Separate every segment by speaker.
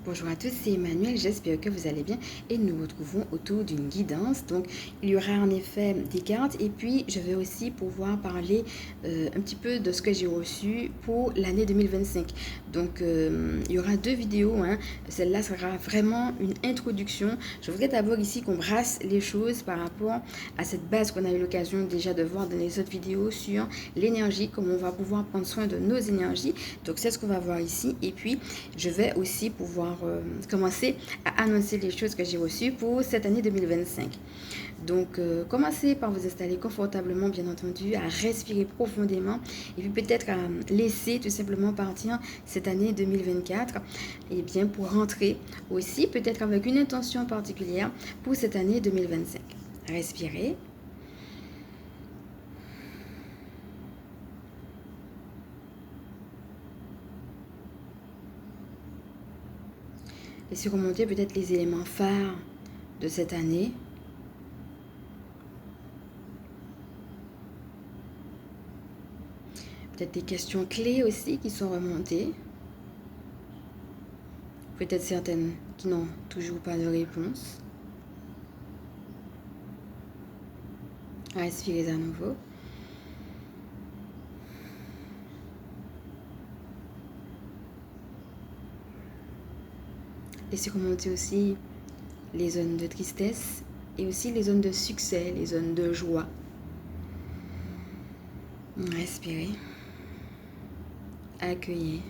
Speaker 1: Bonjour à tous, c'est Emmanuel, j'espère que vous allez bien et nous nous retrouvons autour d'une guidance. Donc il y aura en effet des cartes et puis je vais aussi pouvoir parler un petit peu de ce que j'ai reçu pour l'année 2025. Donc il y aura deux vidéos, celle-là sera vraiment une introduction. Je voudrais d'abord ici qu'on brasse les choses par rapport à cette base qu'on a eu l'occasion déjà de voir dans les autres vidéos sur l'énergie, comment on va pouvoir prendre soin de nos énergies. Donc c'est ce qu'on va voir ici et puis je vais aussi pouvoir commencer à annoncer les choses que j'ai reçues pour cette année 2025. Donc, commencez par vous installer confortablement, bien entendu, à respirer profondément et puis peut-être à laisser tout simplement partir cette année 2024 et bien pour rentrer aussi peut-être avec une intention particulière pour cette année 2025. Respirez. Laissez remonter peut-être les éléments phares de cette année. Peut-être des questions clés aussi qui sont remontées. Peut-être certaines qui n'ont toujours pas de réponse. Respirez à nouveau. Laissez remonter aussi les zones de tristesse et aussi les zones de succès, les zones de joie. Respirez. Accueillez.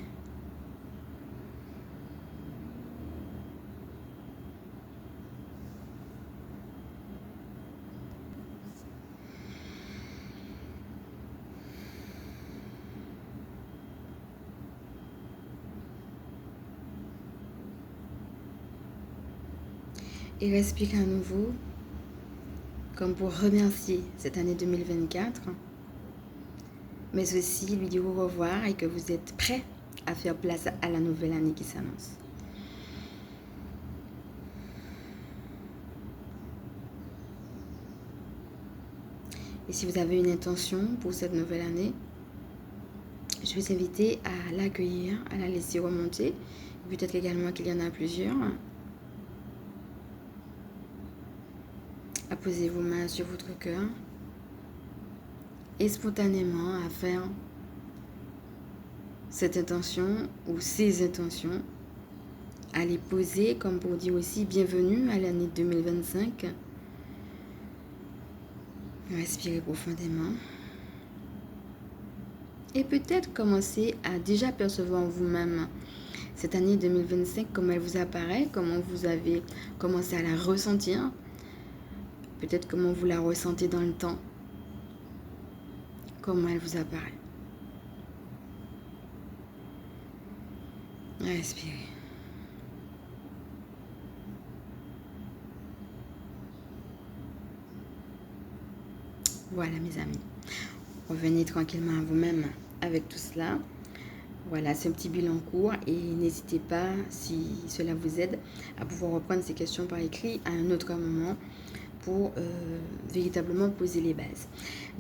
Speaker 1: Et respirez à nouveau, comme pour remercier cette année 2024, mais aussi lui dire au revoir et que vous êtes prêt à faire place à la nouvelle année qui s'annonce. Et si vous avez une intention pour cette nouvelle année, je vais vous inviter à l'accueillir, à la laisser remonter. Peut-être également qu'il y en a plusieurs. À poser vos mains sur votre cœur et spontanément à faire cette intention ou ces intentions, à les poser comme pour dire aussi bienvenue à l'année 2025. Respirez profondément. Et peut-être commencer à déjà percevoir vous-même cette année 2025, comment elle vous apparaît, comment vous avez commencé à la ressentir. Peut-être comment vous la ressentez dans le temps. Comment elle vous apparaît. Respirez. Voilà mes amis. Revenez tranquillement à vous-même avec tout cela. Voilà, c'est un petit bilan court et n'hésitez pas, si cela vous aide, à pouvoir reprendre ces questions par écrit à un autre moment pour véritablement poser les bases.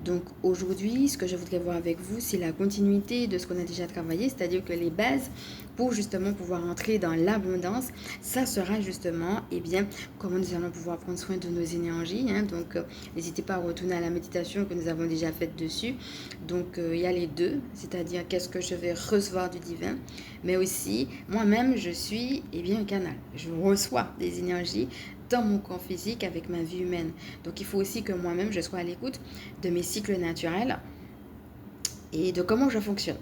Speaker 1: Donc aujourd'hui, ce que je voudrais voir avec vous, c'est la continuité de ce qu'on a déjà travaillé, c'est-à-dire que les bases pour justement pouvoir entrer dans l'abondance, ça sera justement, comment nous allons pouvoir prendre soin de nos énergies. Donc n'hésitez pas à retourner à la méditation que nous avons déjà faite dessus. Donc il y a les deux, c'est-à-dire qu'est-ce que je vais recevoir du divin, mais aussi moi-même je suis un canal. Je reçois des énergies dans mon corps physique avec ma vie humaine. Donc il faut aussi que moi-même je sois à l'écoute de mes cycles naturels et de comment je fonctionne.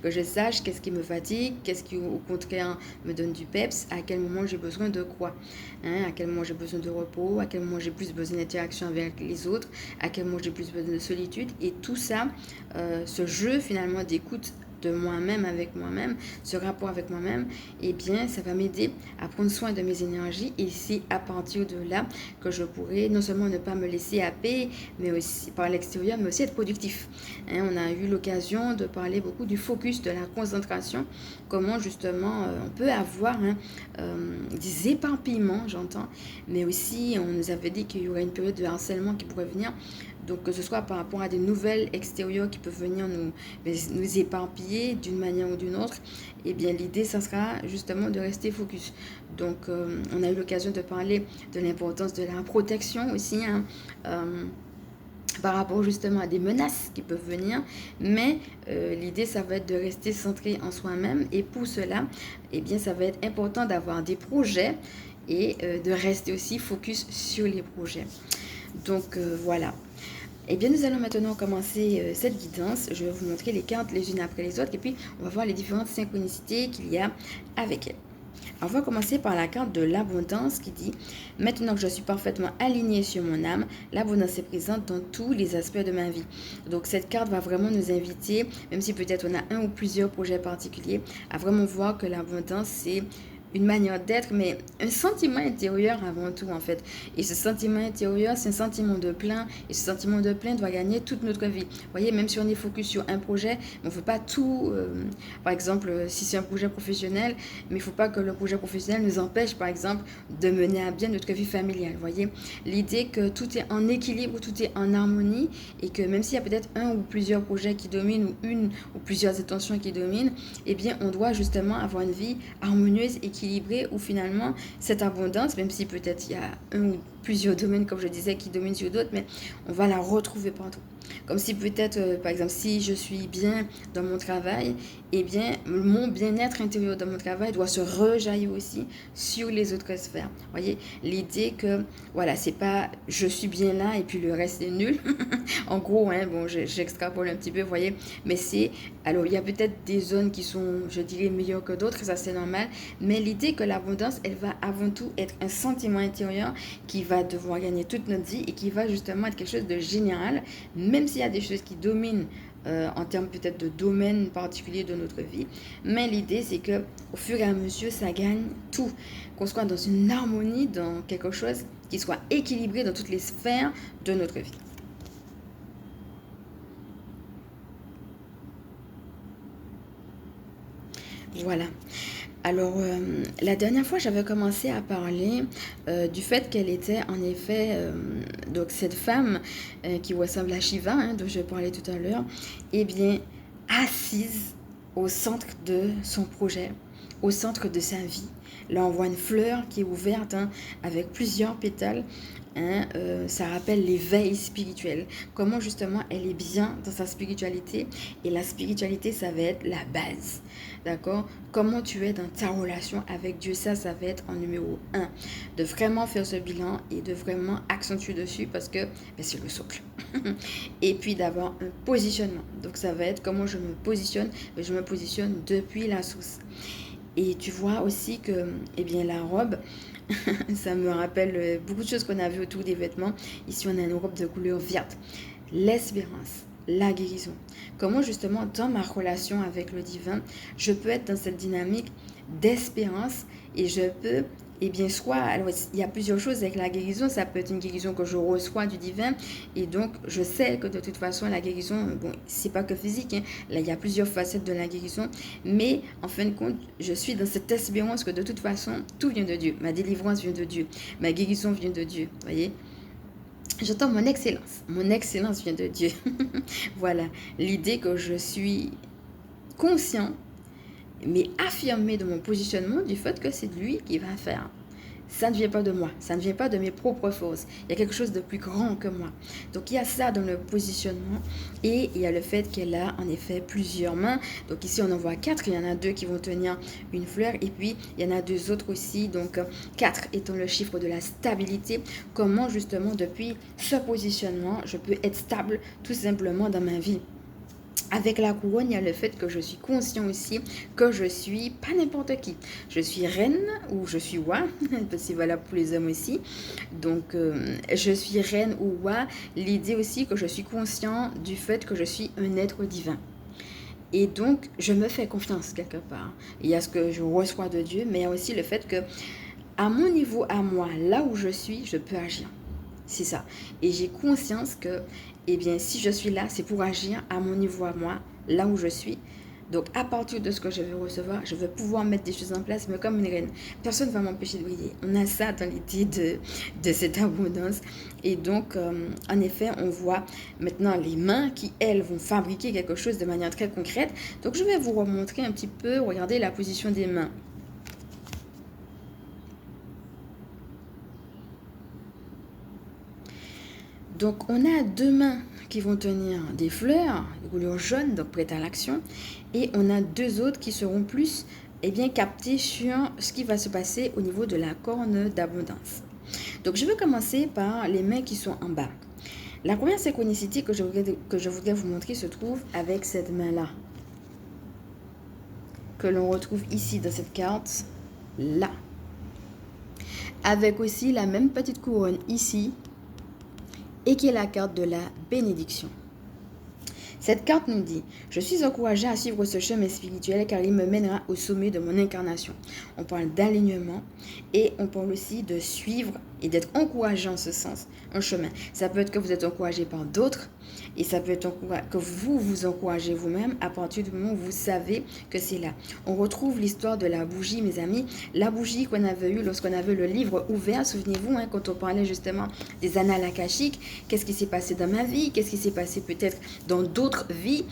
Speaker 1: Que je sache qu'est-ce qui me fatigue, qu'est-ce qui au contraire me donne du peps, à quel moment j'ai besoin de quoi, à quel moment j'ai besoin de repos, à quel moment j'ai plus besoin d'interaction avec les autres, à quel moment j'ai plus besoin de solitude. Et tout ça, ce jeu finalement d'écoute de moi-même avec moi-même, ce rapport avec moi-même, ça va m'aider à prendre soin de mes énergies et c'est à partir de là que je pourrai non seulement ne pas me laisser happer, mais aussi par l'extérieur, mais aussi être productif. On a eu l'occasion de parler beaucoup du focus, de la concentration, comment justement on peut avoir des éparpillements, j'entends, mais aussi on nous avait dit qu'il y aurait une période de harcèlement qui pourrait venir Donc que ce soit par rapport à des nouvelles extérieures qui peuvent venir nous éparpiller d'une manière ou d'une autre, eh bien l'idée, ça sera justement de rester focus. Donc on a eu l'occasion de parler de l'importance de la protection aussi, hein, par rapport justement à des menaces qui peuvent venir, mais l'idée, ça va être de rester centré en soi-même, et pour cela, eh bien, ça va être important d'avoir des projets et de rester aussi focus sur les projets. Donc voilà. Eh bien, nous allons maintenant commencer cette guidance. Je vais vous montrer les cartes les unes après les autres, et puis on va voir les différentes synchronicités qu'il y a avec elles. On va commencer par la carte de l'abondance qui dit « Maintenant que je suis parfaitement alignée sur mon âme, l'abondance est présente dans tous les aspects de ma vie. » Donc cette carte va vraiment nous inviter, même si peut-être on a un ou plusieurs projets particuliers, à vraiment voir que l'abondance, c'est une manière d'être, mais un sentiment intérieur avant tout en fait. Et ce sentiment intérieur, c'est un sentiment de plein, et ce sentiment de plein doit gagner toute notre vie. Vous voyez, même si on est focus sur un projet, on ne veut pas tout, par exemple, si c'est un projet professionnel, mais il ne faut pas que le projet professionnel nous empêche, par exemple, de mener à bien notre vie familiale. Vous voyez, l'idée que tout est en équilibre, tout est en harmonie, et que même s'il y a peut-être un ou plusieurs projets qui dominent, ou une ou plusieurs intentions qui dominent, eh bien, on doit justement avoir une vie harmonieuse et où finalement cette abondance, même si peut-être il y a un ou plusieurs domaines, comme je disais, qui dominent sur d'autres, mais on va la retrouver partout. Comme si peut-être, par exemple, si je suis bien dans mon travail, eh bien, mon bien-être intérieur dans mon travail doit se rejaillir aussi sur les autres sphères. Vous voyez, l'idée que, voilà, c'est pas je suis bien là et puis le reste est nul. En gros, hein, bon, j'extrapole un petit peu, vous voyez, mais c'est, alors il y a peut-être des zones qui sont, je dirais, meilleures que d'autres, ça c'est normal, mais l'idée que l'abondance, elle va avant tout être un sentiment intérieur qui va devoir gagner toute notre vie et qui va justement être quelque chose de général, même s'il y a des choses qui dominent en termes peut-être de domaine particulier de notre vie. Mais l'idée, c'est que au fur et à mesure, ça gagne tout. Qu'on soit dans une harmonie, dans quelque chose qui soit équilibré dans toutes les sphères de notre vie. Voilà. Alors, la dernière fois, j'avais commencé à parler du fait qu'elle était en effet, donc cette femme qui ressemble à Shiva, hein, dont je parlais tout à l'heure, eh bien, assise au centre de son projet, au centre de sa vie. Là, on voit une fleur qui est ouverte, hein, avec plusieurs pétales. Hein, ça rappelle l'éveil spirituel. Comment justement elle est bien dans sa spiritualité. Et la spiritualité, ça va être la base. D'accord? Comment tu es dans ta relation avec Dieu, ça va être en numéro 1. De vraiment faire ce bilan et de vraiment accentuer dessus parce que c'est le socle. Et puis d'avoir un positionnement. Donc ça va être comment je me positionne. Je me positionne depuis la source. Et tu vois aussi que, eh bien, la robe, ça me rappelle beaucoup de choses qu'on a vues autour des vêtements. Ici, on a une robe de couleur verte. L'espérance, la guérison. Comment justement, dans ma relation avec le divin, je peux être dans cette dynamique d'espérance et je peux, eh bien, soit, alors il y a plusieurs choses avec la guérison, ça peut être une guérison que je reçois du divin, et donc je sais que de toute façon, la guérison, bon, c'est pas que physique, hein, là, il y a plusieurs facettes de la guérison, mais en fin de compte, je suis dans cette espérance que de toute façon, tout vient de Dieu, ma délivrance vient de Dieu, ma guérison vient de Dieu, vous voyez. J'entends mon excellence vient de Dieu. Voilà, l'idée que je suis conscient mais affirmé de mon positionnement du fait que c'est lui qui va faire. Ça ne vient pas de moi, ça ne vient pas de mes propres forces. Il y a quelque chose de plus grand que moi. Donc il y a ça dans le positionnement et il y a le fait qu'elle a en effet plusieurs mains. Donc ici on en voit 4, il y en a 2 qui vont tenir une fleur et puis il y en a 2 autres aussi. Donc 4 étant le chiffre de la stabilité. Comment justement depuis ce positionnement je peux être stable tout simplement dans ma vie. Avec la couronne, il y a le fait que je suis conscient aussi que je suis pas n'importe qui. Je suis reine ou je suis roi, c'est valable pour les hommes aussi. Donc, je suis reine ou roi. L'idée aussi que je suis conscient du fait que je suis un être divin. Et donc, je me fais confiance quelque part. Il y a ce que je reçois de Dieu, mais il y a aussi le fait que, à mon niveau, à moi, là où je suis, je peux agir. C'est ça. Et j'ai conscience que, eh bien, si je suis là, c'est pour agir à mon niveau à moi, là où je suis, Donc, à partir de ce que je vais recevoir, je vais pouvoir mettre des choses en place, mais comme une reine. Personne ne va m'empêcher de briller. On a ça dans l'idée de cette abondance. Et donc, en effet, on voit maintenant les mains qui, elles, vont fabriquer quelque chose de manière très concrète. Donc, je vais vous remontrer un petit peu, regardez la position des mains. Donc, on a deux mains qui vont tenir des fleurs, de couleur jaune, donc prêtes à l'action. Et on a deux autres qui seront plus captées sur ce qui va se passer au niveau de la corne d'abondance. Donc, je vais commencer par les mains qui sont en bas. La première synchronicité que je voudrais vous montrer se trouve avec cette main-là, que l'on retrouve ici dans cette carte, là. Avec aussi la même petite couronne ici, et qui est la carte de la bénédiction. Cette carte nous dit « Je suis encouragée à suivre ce chemin spirituel car il me mènera au sommet de mon incarnation. » On parle d'alignement et on parle aussi de suivre et d'être encouragé en ce sens, un chemin. Ça peut être que vous êtes encouragé par d'autres et ça peut être que vous vous encouragez vous-même à partir du moment où vous savez que c'est là. On retrouve l'histoire de la bougie, mes amis. La bougie qu'on avait eue lorsqu'on avait le livre ouvert, souvenez-vous, quand on parlait justement des annales akashiques, qu'est-ce qui s'est passé dans ma vie, qu'est-ce qui s'est passé peut-être dans d'autres vies,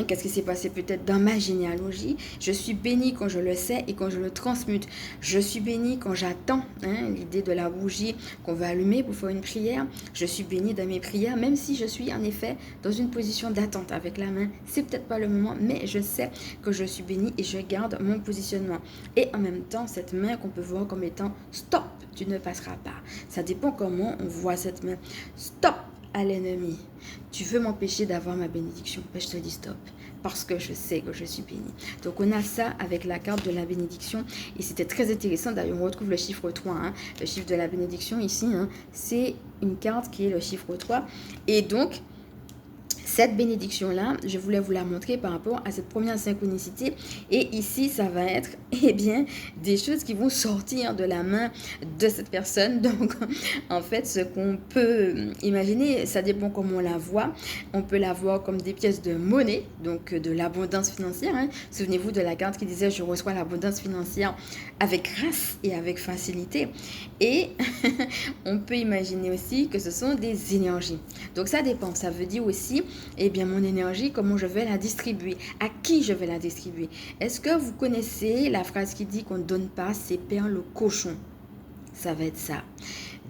Speaker 1: qu'est-ce qui s'est passé peut-être dans ma généalogie. Je suis bénie quand je le sais et quand je le transmute. Je suis bénie quand j'attends l'idée de la bougie qu'on va allumer pour faire une prière. Je suis bénie dans mes prières, même si je suis en effet dans une position d'attente avec la main. C'est peut-être pas le moment, mais je sais que je suis bénie et je garde mon positionnement. Et en même temps, cette main qu'on peut voir comme étant stop, tu ne passeras pas. Ça dépend comment on voit cette main. Stop à l'ennemi. Tu veux m'empêcher d'avoir ma bénédiction, ben je te dis stop, parce que je sais que je suis bénie. Donc on a ça avec la carte de la bénédiction et c'était très intéressant. D'ailleurs on retrouve le chiffre 3, le chiffre de la bénédiction ici, c'est une carte qui est le chiffre 3 et donc cette bénédiction-là, je voulais vous la montrer par rapport à cette première synchronicité. Et ici, ça va être, des choses qui vont sortir de la main de cette personne. Donc, en fait, ce qu'on peut imaginer, ça dépend comment on la voit. On peut la voir comme des pièces de monnaie, donc de l'abondance financière. Souvenez-vous de la carte qui disait « Je reçois l'abondance financière avec grâce et avec facilité ». Et on peut imaginer aussi que ce sont des énergies. Donc, ça dépend. Ça veut dire aussi mon énergie, comment je vais la distribuer, à qui je vais la distribuer. Est-ce que vous connaissez la phrase qui dit qu'on ne donne pas ses perles au cochon? Ça va être ça.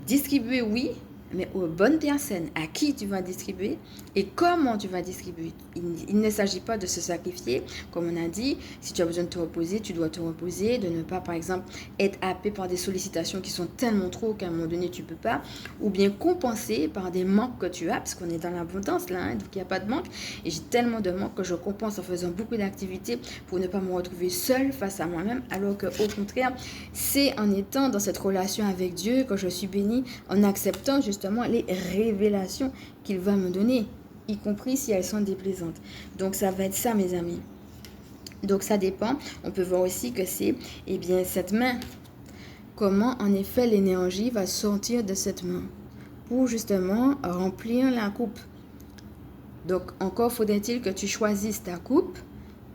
Speaker 1: Distribuer, oui, mais aux bonnes personnes, à qui tu vas distribuer et comment tu vas distribuer. Il ne s'agit pas de se sacrifier, comme on a dit. Si tu as besoin de te reposer, tu dois te reposer, de ne pas, par exemple, être happé par des sollicitations qui sont tellement trop qu'à un moment donné, tu ne peux pas, ou bien compenser par des manques que tu as, parce qu'on est dans l'abondance, là, donc il n'y a pas de manque, et j'ai tellement de manques que je compense en faisant beaucoup d'activités pour ne pas me retrouver seule face à moi-même, alors qu'au contraire, c'est en étant dans cette relation avec Dieu que je suis bénie, en acceptant justement les révélations qu'il va me donner, y compris si elles sont déplaisantes. Donc ça va être ça, mes amis. Donc ça dépend. On peut voir aussi que c'est cette main. Comment en effet l'énergie va sortir de cette main pour justement remplir la coupe. Donc encore faudrait-il que tu choisisses ta coupe.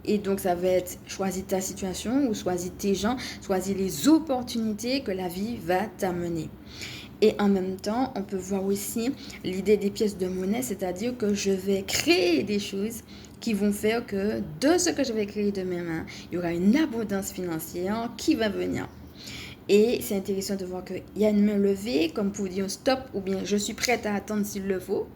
Speaker 1: Et donc, ça va être choisir ta situation ou choisir tes gens, choisir les opportunités que la vie va t'amener. Et en même temps, on peut voir aussi l'idée des pièces de monnaie, c'est-à-dire que je vais créer des choses qui vont faire que de ce que je vais créer de mes mains, il y aura une abondance financière qui va venir. Et c'est intéressant de voir qu'il y a une main levée, comme pour dire stop, ou bien je suis prête à attendre s'il le faut,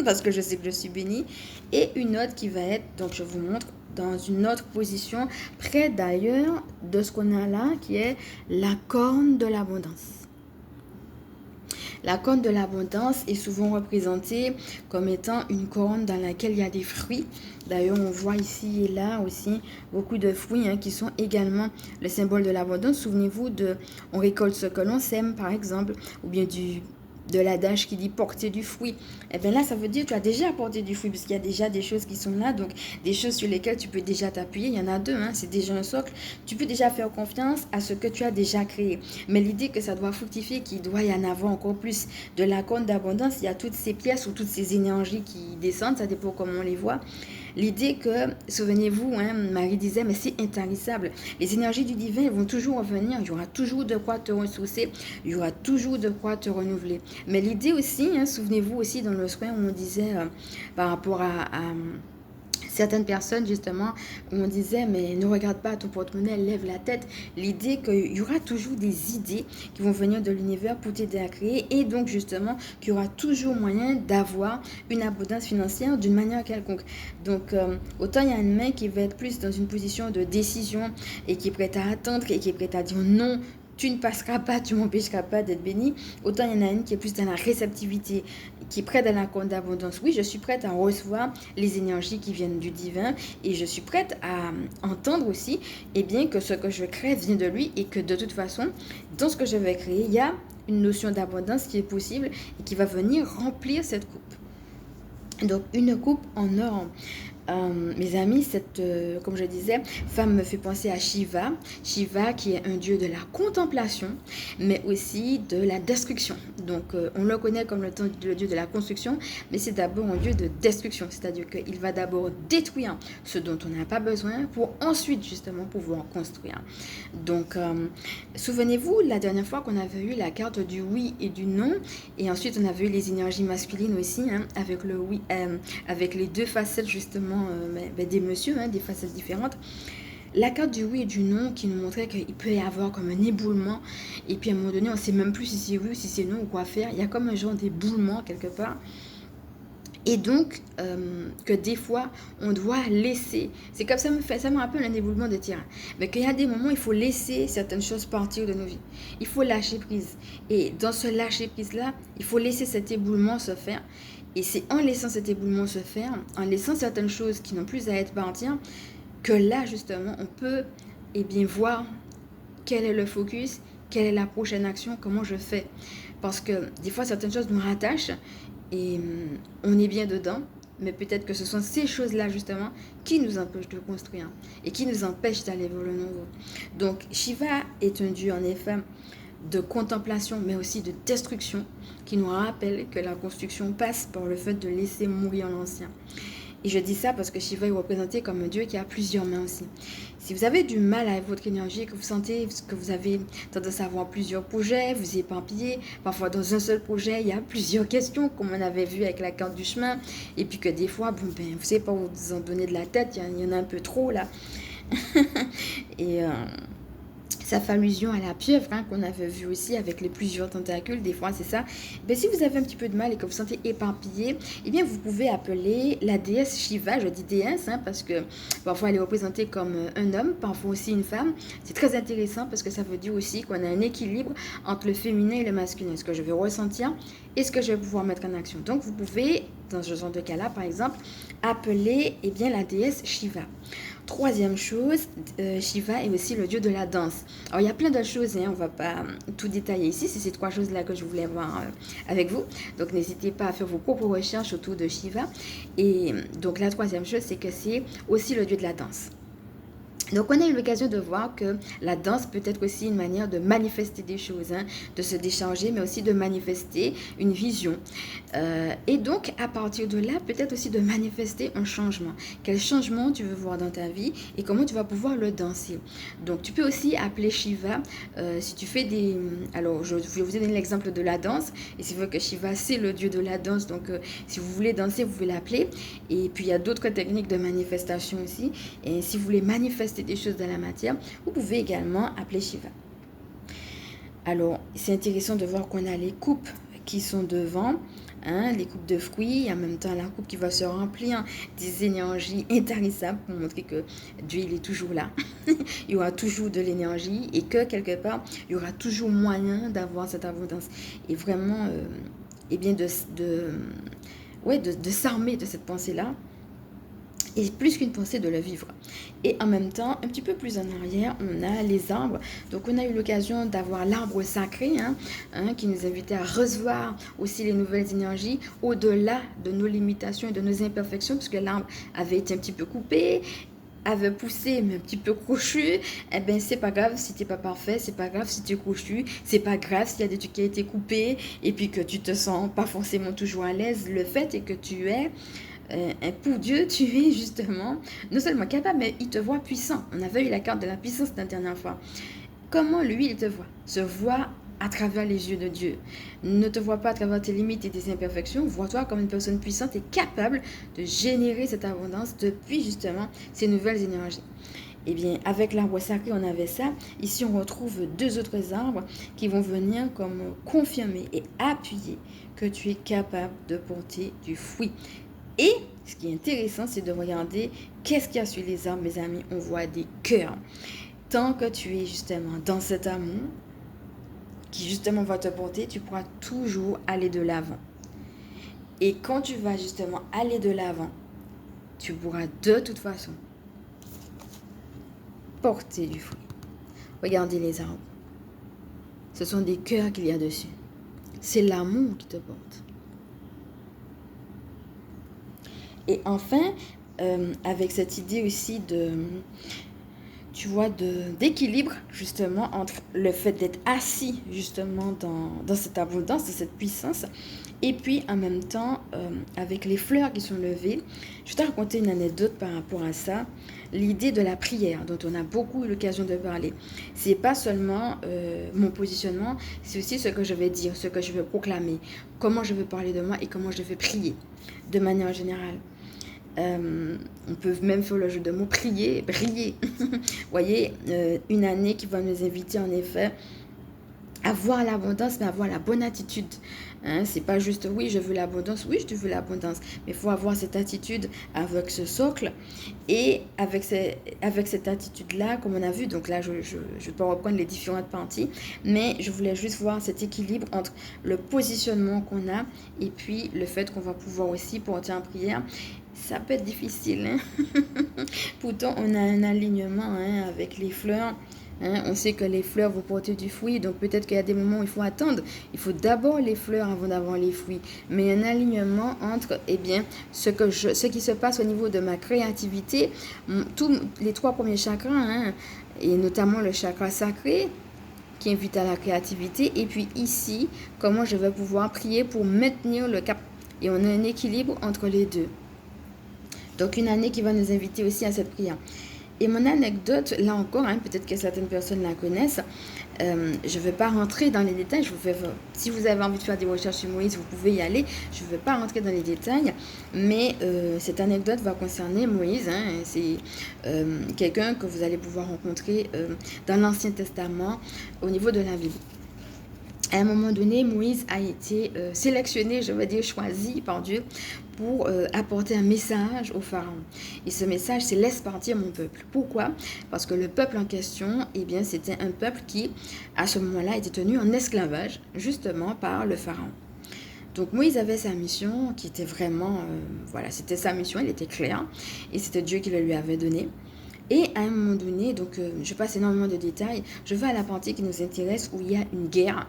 Speaker 1: parce que je sais que je suis bénie. Et une autre qui va être, donc je vous montre, dans une autre position, près d'ailleurs de ce qu'on a là, qui est la corne de l'abondance. La corne de l'abondance est souvent représentée comme étant une corne dans laquelle il y a des fruits. D'ailleurs, on voit ici et là aussi beaucoup de fruits qui sont également le symbole de l'abondance. Souvenez-vous on récolte ce que l'on sème, par exemple, ou bien de l'adage qui dit porter du fruit. Et bien là, ça veut dire que tu as déjà apporté du fruit, puisqu'il y a déjà des choses qui sont là, donc des choses sur lesquelles tu peux déjà t'appuyer. Il y en a deux, c'est déjà un socle. Tu peux déjà faire confiance à ce que tu as déjà créé. Mais l'idée que ça doit fructifier, qu'il doit y en avoir encore plus de la corne d'abondance, il y a toutes ces pièces ou toutes ces énergies qui descendent, ça dépend comment on les voit. L'idée que, souvenez-vous, hein, Marie disait, mais c'est intarissable. Les énergies du divin vont toujours revenir. Il y aura toujours de quoi te ressourcer. Il y aura toujours de quoi te renouveler. Mais l'idée aussi, hein, souvenez-vous aussi dans le soin où on disait par rapport à certaines personnes, justement, où on disait, mais ne regarde pas ton porte-monnaie, lève la tête. L'idée qu'il y aura toujours des idées qui vont venir de l'univers pour t'aider à créer, et donc, justement, qu'il y aura toujours moyen d'avoir une abondance financière d'une manière quelconque. Donc, autant il y a une main qui va être plus dans une position de décision et qui est prête à attendre et qui est prête à dire non, tu ne passeras pas, tu m'empêcheras pas d'être béni. Autant il y en a une qui est plus dans la réceptivité, qui est prête à la compte d'abondance. Oui, je suis prête à recevoir les énergies qui viennent du divin et je suis prête à entendre aussi bien, que ce que je crée vient de lui et que de toute façon, dans ce que je vais créer, il y a une notion d'abondance qui est possible et qui va venir remplir cette coupe. Donc, une coupe en or. Mes amis, comme je disais, femme me fait penser à Shiva. Shiva qui est un dieu de la contemplation, mais aussi de la destruction. Donc, on le connaît comme le dieu de la construction, mais c'est d'abord un dieu de destruction. C'est-à-dire qu'il va d'abord détruire ce dont on n'a pas besoin pour ensuite, justement, pouvoir construire. Donc, souvenez-vous, la dernière fois qu'on avait eu la carte du oui et du non, et ensuite on avait eu les énergies masculines aussi, hein, avec le oui, avec les deux facettes, justement, des messieurs, hein, des facettes différentes. La carte du oui et du non qui nous montrait qu'il peut y avoir comme un éboulement, et puis à un moment donné on ne sait même plus si c'est oui ou si c'est non ou quoi faire. Il y a comme un genre d'éboulement quelque part. Et donc, que des fois, on doit laisser. C'est comme ça me rappelle un éboulement de terrain. Mais qu'il y a des moments, il faut laisser certaines choses partir de nos vies. Il faut lâcher prise. Et dans ce lâcher prise-là, il faut laisser cet éboulement se faire. Et c'est en laissant cet éboulement se faire, en laissant certaines choses qui n'ont plus à être partir, que là, justement, on peut voir quel est le focus, quelle est la prochaine action, comment je fais. Parce que des fois, certaines choses nous rattachent et on est bien dedans, mais peut-être que ce sont ces choses-là, justement, qui nous empêchent de construire et qui nous empêchent d'aller vers le nouveau. Donc, Shiva est un dieu, en effet, de contemplation, mais aussi de destruction, qui nous rappelle que la construction passe par le fait de laisser mourir l'ancien. Et je dis ça parce que Shiva est représenté comme un dieu qui a plusieurs mains aussi. Si vous avez du mal avec votre énergie, que vous sentez que vous avez tendance à avoir plusieurs projets, vous éparpillez, parfois dans un seul projet, il y a plusieurs questions, comme on avait vu avec la carte du chemin, et puis que des fois, vous ne savez pas vous en donner de la tête, il y en a un peu trop là. Et ça fait allusion à la pieuvre, hein, qu'on avait vu aussi avec les plusieurs tentacules, des fois c'est ça. Mais si vous avez un petit peu de mal et que vous vous sentez éparpillé, vous pouvez appeler la déesse Shiva. Je dis déesse, hein, parce que parfois elle est représentée comme un homme, parfois aussi une femme. C'est très intéressant parce que ça veut dire aussi qu'on a un équilibre entre le féminin et le masculin, ce que je vais ressentir et ce que je vais pouvoir mettre en action. Donc vous pouvez, dans ce genre de cas-là, par exemple, appeler la déesse Shiva. Troisième chose, Shiva est aussi le dieu de la danse. Alors, il y a plein d'autres choses, hein, on ne va pas tout détailler ici. C'est ces trois choses-là que je voulais voir avec vous. Donc, n'hésitez pas à faire vos propres recherches autour de Shiva. Et donc, la troisième chose, c'est que c'est aussi le dieu de la danse. Donc, on a eu l'occasion de voir que la danse peut être aussi une manière de manifester des choses, hein, de se décharger, mais aussi de manifester une vision. Et donc, à partir de là, peut-être aussi de manifester un changement. Quel changement tu veux voir dans ta vie et comment tu vas pouvoir le danser. Donc, tu peux aussi appeler Shiva si tu fais des... Alors, je vais vous donner l'exemple de la danse. Et c'est vrai que Shiva, c'est le dieu de la danse. Donc, si vous voulez danser, vous pouvez l'appeler. Et puis, il y a d'autres techniques de manifestation aussi. Et si vous voulez manifester des choses dans la matière, vous pouvez également appeler Shiva. Alors, c'est intéressant de voir qu'on a les coupes qui sont devant, hein, les coupes de fruits, et en même temps la coupe qui va se remplir des énergies intarissables pour montrer que Dieu, il est toujours là. Il y aura toujours de l'énergie et que quelque part, il y aura toujours moyen d'avoir cette abondance. Et vraiment, de s'armer de cette pensée-là. Et plus qu'une pensée, de le vivre. Et en même temps, un petit peu plus en arrière, on a les arbres. Donc, on a eu l'occasion d'avoir l'arbre sacré, qui nous invitait à recevoir aussi les nouvelles énergies au-delà de nos limitations et de nos imperfections, puisque l'arbre avait été un petit peu coupé, avait poussé mais un petit peu crochu. C'est pas grave si t'es pas parfait, c'est pas grave si tu es crochu, c'est pas grave s'il y a des trucs qui ont été coupés et puis que tu te sens pas forcément toujours à l'aise. Le fait est que tu es Pour Dieu, tu es justement non seulement capable, mais il te voit puissant. On avait eu la carte de la puissance la dernière fois. Comment lui, il te voit? Se voit à travers les yeux de Dieu. Ne te vois pas à travers tes limites et tes imperfections. Vois-toi comme une personne puissante et capable de générer cette abondance depuis justement ces nouvelles énergies. Eh bien, avec l'arbre sacré, on avait ça. Ici, on retrouve deux autres arbres qui vont venir comme confirmer et appuyer que tu es capable de porter du fruit. Et ce qui est intéressant, c'est de regarder qu'est-ce qu'il y a sur les arbres, mes amis. On voit des cœurs. Tant que tu es justement dans cet amour qui justement va te porter, tu pourras toujours aller de l'avant. Et quand tu vas justement aller de l'avant, tu pourras de toute façon porter du fruit. Regardez les arbres. Ce sont des cœurs qu'il y a dessus. C'est l'amour qui te porte. Et enfin, avec cette idée aussi tu vois, d'équilibre justement entre le fait d'être assis justement dans cette abondance, dans cette puissance, et puis en même temps avec les fleurs qui sont levées. Je vais te raconter une anecdote par rapport à ça. L'idée de la prière dont on a beaucoup eu l'occasion de parler. C'est pas seulement mon positionnement, c'est aussi ce que je vais dire, ce que je vais proclamer, comment je veux parler de moi et comment je vais prier de manière générale. On peut même faire le jeu de mots prier, briller. Vous voyez, une année qui va nous inviter en effet à voir l'abondance, mais à avoir la bonne attitude. Hein, c'est pas juste oui, je veux l'abondance, oui, je veux l'abondance, mais il faut avoir cette attitude avec ce socle et avec cette attitude-là, comme on a vu. Donc là, je vais pas reprendre les différentes parties, mais je voulais juste voir cet équilibre entre le positionnement qu'on a et puis le fait qu'on va pouvoir aussi porter en prière. Ça peut être difficile, hein? Pourtant, on a un alignement hein, avec les fleurs. Hein, on sait que les fleurs vont porter du fruit, donc peut-être qu'il y a des moments où il faut attendre. Il faut d'abord les fleurs avant d'avoir les fruits. Mais un alignement entre eh bien, ce qui se passe au niveau de ma créativité, tous les trois premiers chakras, hein, et notamment le chakra sacré, qui invite à la créativité, et puis ici, comment je vais pouvoir prier pour maintenir le cap. Et on a un équilibre entre les deux. Donc une année qui va nous inviter aussi à cette prière. Et mon anecdote, là encore, hein, peut-être que certaines personnes la connaissent, je ne vais pas rentrer dans les détails. Si vous avez envie de faire des recherches sur Moïse, vous pouvez y aller. Je ne vais pas rentrer dans les détails, mais cette anecdote va concerner Moïse. Hein, c'est quelqu'un que vous allez pouvoir rencontrer dans l'Ancien Testament au niveau de la Bible. À un moment donné, Moïse a été sélectionné, je veux dire choisi par Dieu pour apporter un message au pharaon. Et ce message, c'est laisse partir mon peuple. Pourquoi? Parce que le peuple en question, eh bien, c'était un peuple qui, à ce moment-là, était tenu en esclavage, justement par le pharaon. Donc Moïse avait sa mission qui était vraiment, voilà, c'était sa mission, elle était claire, et c'était Dieu qui le lui avait donnée. Et à un moment donné, donc je passe énormément de détails, je vais à la partie qui nous intéresse où il y a une guerre.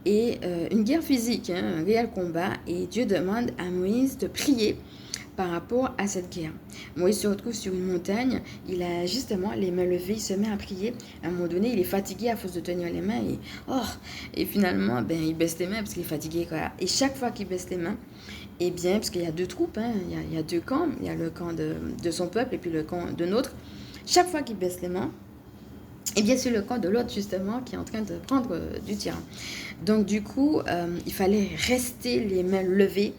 Speaker 1: Et une guerre physique, hein, un réel combat. Et Dieu demande à Moïse de prier par rapport à cette guerre. Moïse se retrouve sur une montagne, il a justement les mains levées, il se met à prier. À un moment donné, il est fatigué à force de tenir les mains. Et finalement, il baisse les mains parce qu'il est fatigué. Quoi. Et chaque fois qu'il baisse les mains, eh bien, parce qu'il y a deux troupes, hein, il y a deux camps, il y a le camp de son peuple et puis le camp de nôtre. Chaque fois qu'il baisse les mains, eh bien, c'est le camp de l'autre, justement, qui est en train de prendre du terrain. Donc, du coup, il fallait rester les mains levées.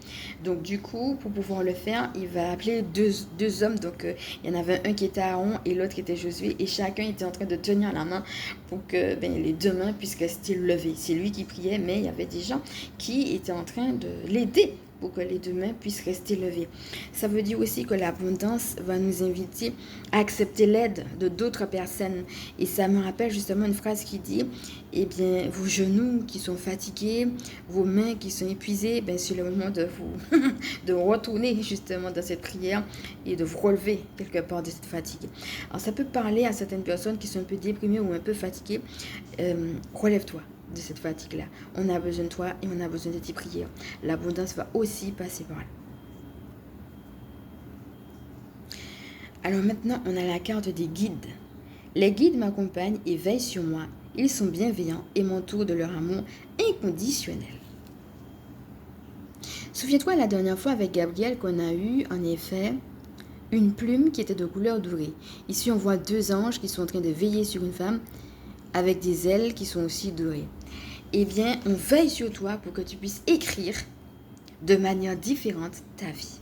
Speaker 1: Donc, du coup, pour pouvoir le faire, il va appeler deux hommes. Donc, il y en avait un qui était Aaron et l'autre qui était Josué. Et chacun était en train de tenir la main pour que les deux mains puissent rester levées. C'est lui qui priait, mais il y avait des gens qui étaient en train de l'aider pour que les deux mains puissent rester levées. Ça veut dire aussi que l'abondance va nous inviter à accepter l'aide de d'autres personnes. Et ça me rappelle justement une phrase qui dit, eh bien, vos genoux qui sont fatigués, vos mains qui sont épuisées, c'est le moment de vous de retourner justement dans cette prière et de vous relever quelque part de cette fatigue. Alors ça peut parler à certaines personnes qui sont un peu déprimées ou un peu fatiguées. Relève-toi de cette fatigue-là. On a besoin de toi et on a besoin de tes prières. L'abondance va aussi passer par là. Alors maintenant, on a la carte des guides. Les guides m'accompagnent et veillent sur moi. Ils sont bienveillants et m'entourent de leur amour inconditionnel. Souviens-toi la dernière fois avec Gabriel qu'on a eu, en effet, une plume qui était de couleur dorée. Ici, on voit deux anges qui sont en train de veiller sur une femme avec des ailes qui sont aussi dorées. Eh bien, on veille sur toi pour que tu puisses écrire de manière différente ta vie.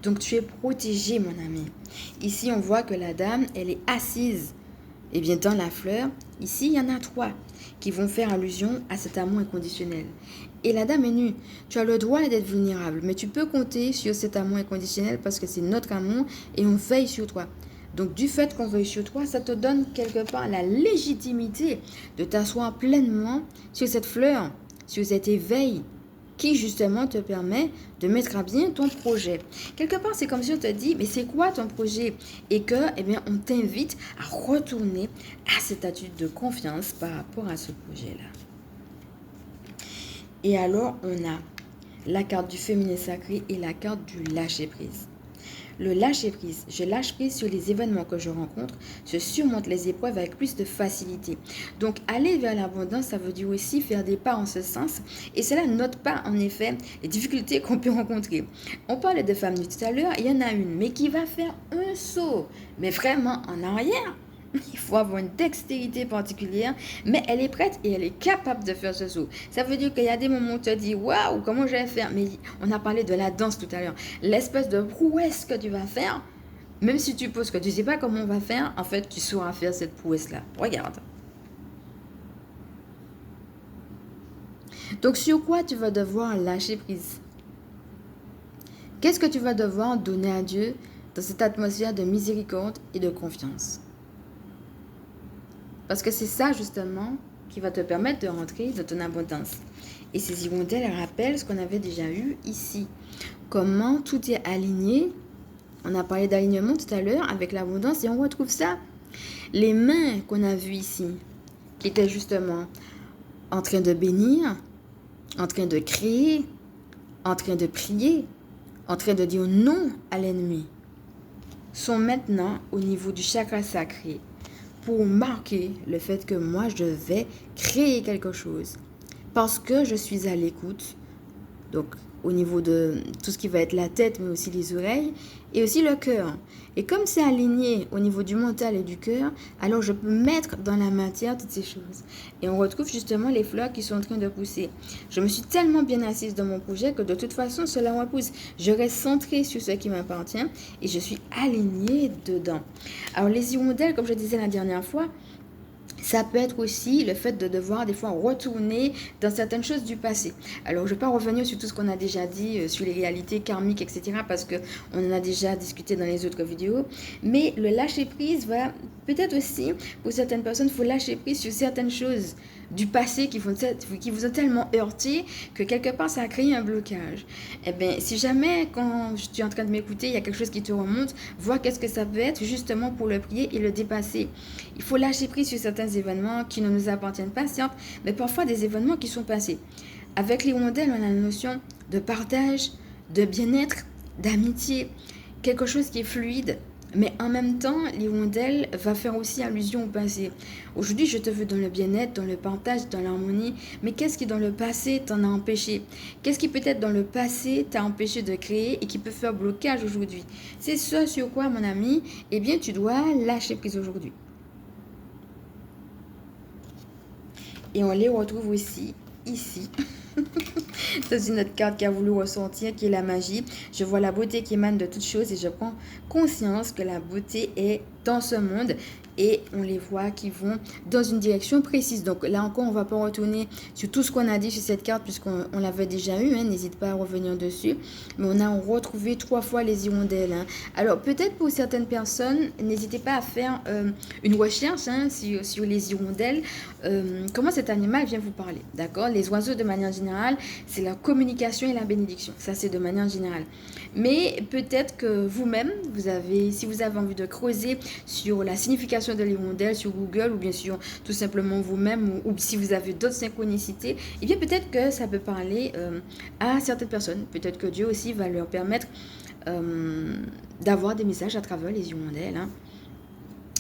Speaker 1: Donc, tu es protégé, mon ami. Ici, on voit que la dame, elle est assise. Eh bien, dans la fleur, ici, il y en a trois qui vont faire allusion à cet amour inconditionnel. Et la dame est nue. Tu as le droit d'être vulnérable, mais tu peux compter sur cet amour inconditionnel parce que c'est notre amour et on veille sur toi. Donc, du fait qu'on veille sur toi, ça te donne quelque part la légitimité de t'asseoir pleinement sur cette fleur, sur cet éveil qui justement te permet de mettre à bien ton projet. Quelque part, c'est comme si on te dit, mais c'est quoi ton projet? Et que, eh bien, on t'invite à retourner à cette attitude de confiance par rapport à ce projet-là. Et alors, on a la carte du féminin sacré et la carte du lâcher-prise. Le lâcher-prise, je lâche prise sur les événements que je rencontre, je surmonte les épreuves avec plus de facilité. Donc, aller vers l'abondance, ça veut dire aussi faire des pas en ce sens. Et cela note pas, en effet, les difficultés qu'on peut rencontrer. On parlait de femmes nues tout à l'heure, il y en a une, mais qui va faire un saut, mais vraiment en arrière. Il faut avoir une dextérité particulière, mais elle est prête et elle est capable de faire ce saut. Ça veut dire qu'il y a des moments où tu te dis waouh, comment je vais faire? Mais on a parlé de la danse tout à l'heure. L'espèce de prouesse que tu vas faire, même si tu poses que tu ne sais pas comment on va faire, en fait, tu sauras faire cette prouesse-là. Regarde. Donc, sur quoi tu vas devoir lâcher prise? Qu'est-ce que tu vas devoir donner à Dieu dans cette atmosphère de miséricorde et de confiance? Parce que c'est ça, justement, qui va te permettre de rentrer dans ton abondance. Et ces hirondelles rappellent ce qu'on avait déjà eu ici. Comment tout est aligné. On a parlé d'alignement tout à l'heure avec l'abondance et on retrouve ça. Les mains qu'on a vues ici, qui étaient justement en train de bénir, en train de créer, en train de prier, en train de dire non à l'ennemi, sont maintenant au niveau du chakra sacré, pour marquer le fait que moi, je vais créer quelque chose. Parce que je suis à l'écoute, donc au niveau de tout ce qui va être la tête, mais aussi les oreilles, et aussi le cœur. Et comme c'est aligné au niveau du mental et du cœur, alors je peux mettre dans la matière toutes ces choses. Et on retrouve justement les fleurs qui sont en train de pousser. Je me suis tellement bien assise dans mon projet que de toute façon, cela repousse. Je reste centrée sur ce qui m'appartient et je suis alignée dedans. Alors les hirondelles, comme je disais la dernière fois, ça peut être aussi le fait de devoir des fois retourner dans certaines choses du passé. Alors, je ne vais pas revenir sur tout ce qu'on a déjà dit sur les réalités karmiques, etc. parce qu'on en a déjà discuté dans les autres vidéos. Mais le lâcher-prise va peut-être aussi, pour certaines personnes, il faut lâcher prise sur certaines choses du passé qui vous ont tellement heurté que quelque part ça a créé un blocage. Eh bien, si jamais quand tu es en train de m'écouter, il y a quelque chose qui te remonte, vois qu'est-ce que ça peut être justement pour le prier et le dépasser. Il faut lâcher prise sur certains événements qui ne nous appartiennent pas, certes, mais parfois des événements qui sont passés. Avec les hirondelles, on a la notion de partage, de bien-être, d'amitié, quelque chose qui est fluide. Mais en même temps, l'hirondelle va faire aussi allusion au passé. Aujourd'hui, je te veux dans le bien-être, dans le partage, dans l'harmonie. Mais qu'est-ce qui, dans le passé, t'en a empêché? Qu'est-ce qui, peut-être, dans le passé, t'a empêché de créer et qui peut faire blocage aujourd'hui? C'est ce sur quoi, mon ami, eh bien, tu dois lâcher prise aujourd'hui. Et on les retrouve aussi ici. C'est une autre carte qui a voulu ressortir, qui est la magie. Je vois la beauté qui émane de toutes choses et je prends conscience que la beauté est dans ce monde et on les voit qui vont dans une direction précise. Donc là encore, on ne va pas retourner sur tout ce qu'on a dit sur cette carte puisqu'on l'avait déjà eu. N'hésite pas à revenir dessus. Mais on a retrouvé 3 fois les hirondelles. Alors peut-être pour certaines personnes, n'hésitez pas à faire une recherche sur les hirondelles. Comment cet animal vient vous parler. D'accord? Les oiseaux de manière générale, c'est la communication et la bénédiction. Ça, c'est de manière générale. Mais peut-être que vous-même, si vous avez envie de creuser sur la signification de l'hirondelle sur Google ou bien sûr tout simplement vous-même ou si vous avez d'autres synchronicités, eh bien peut-être que ça peut parler à certaines personnes. Peut-être que Dieu aussi va leur permettre d'avoir des messages à travers les hirondelles.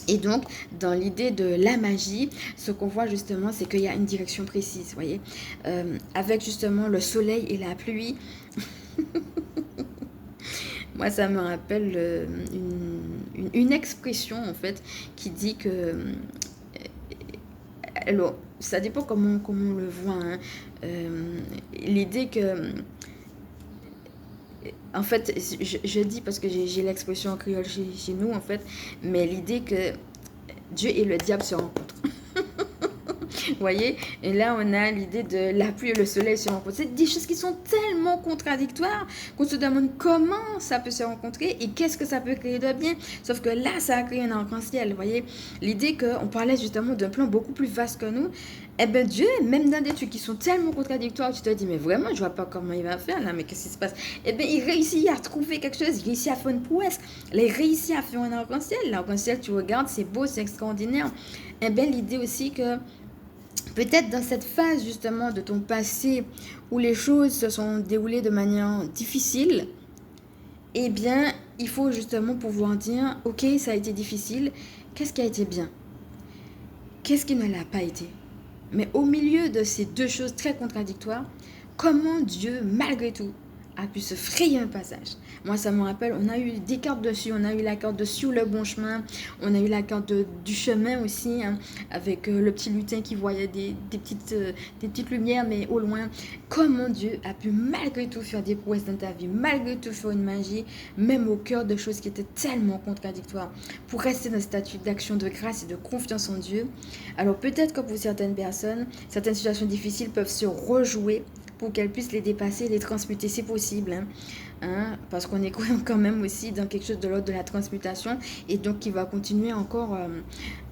Speaker 1: Et donc, dans l'idée de la magie, ce qu'on voit justement, c'est qu'il y a une direction précise, vous voyez. Avec justement le soleil et la pluie, moi, ça me rappelle une expression, en fait, qui dit que... alors, ça dépend comment on le voit, hein. L'idée que... En fait, je dis parce que j'ai l'expression en créole chez nous, en fait, mais l'idée que Dieu et le diable se rencontrent. Vous voyez? Et là, on a l'idée de la pluie et le soleil se rencontrent. C'est des choses qui sont tellement contradictoires qu'on se demande comment ça peut se rencontrer et qu'est-ce que ça peut créer de bien. Sauf que là, ça a créé un arc-en-ciel. Vous voyez? L'idée qu'on parlait justement d'un plan beaucoup plus vaste que nous. Eh bien, Dieu, même dans des trucs qui sont tellement contradictoires, tu te dis, mais vraiment, je vois pas comment il va faire là, mais qu'est-ce qui se passe? Eh bien, il réussit à trouver quelque chose, il réussit à faire une prouesse, il réussit à faire un arc-en-ciel. L'arc-en-ciel, tu regardes, c'est beau, c'est extraordinaire. Eh bien, l'idée aussi que peut-être dans cette phase justement de ton passé où les choses se sont déroulées de manière difficile, eh bien, il faut justement pouvoir dire, ok, ça a été difficile, qu'est-ce qui a été bien? Qu'est-ce qui ne l'a pas été? Mais au milieu de ces deux choses très contradictoires, comment Dieu, malgré tout, a pu se frayer un passage? Moi, ça me rappelle, on a eu des cartes dessus, on a eu la carte de Sur le bon chemin, on a eu la carte du chemin aussi, hein, avec le petit lutin qui voyait des petites lumières, mais au loin. Comment Dieu a pu malgré tout faire des prouesses dans ta vie, malgré tout faire une magie, même au cœur de choses qui étaient tellement contradictoires, pour rester dans ce statut d'action de grâce et de confiance en Dieu. Alors peut-être que pour certaines personnes, certaines situations difficiles peuvent se rejouer pour qu'elles puissent les dépasser, les transmuter, c'est possible. Parce qu'on est quand même aussi dans quelque chose de l'ordre de la transmutation et donc qui va continuer encore